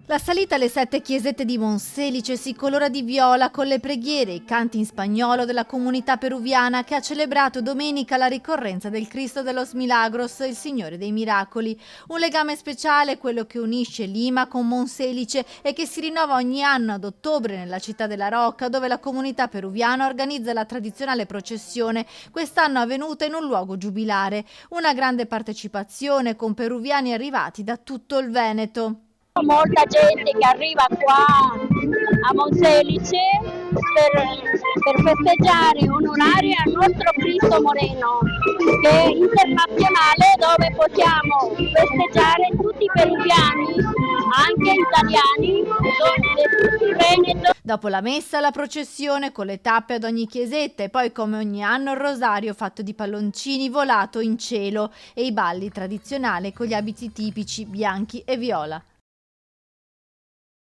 La salita alle 7 chiesette di Monselice si colora di viola con le preghiere e i canti in spagnolo della comunità peruviana che ha celebrato domenica la ricorrenza del Cristo de los Milagros, il Signore dei Miracoli. Un legame speciale, quello che unisce Lima con Monselice e che si rinnova ogni anno ad ottobre nella città della Rocca, dove la comunità peruviana organizza la tradizionale processione, quest'anno avvenuta in un luogo giubilare. Una grande partecipazione con peruviani arrivati da tutto il Veneto. Molta gente che arriva qua a Monselice per festeggiare, onorare al nostro Cristo Moreno, che è internazionale, dove possiamo festeggiare tutti i peruviani, anche italiani, di tutto il Veneto. Dopo la messa, la processione con le tappe ad ogni chiesetta e poi, come ogni anno, il rosario fatto di palloncini volato in cielo e i balli tradizionali con gli abiti tipici bianchi e viola.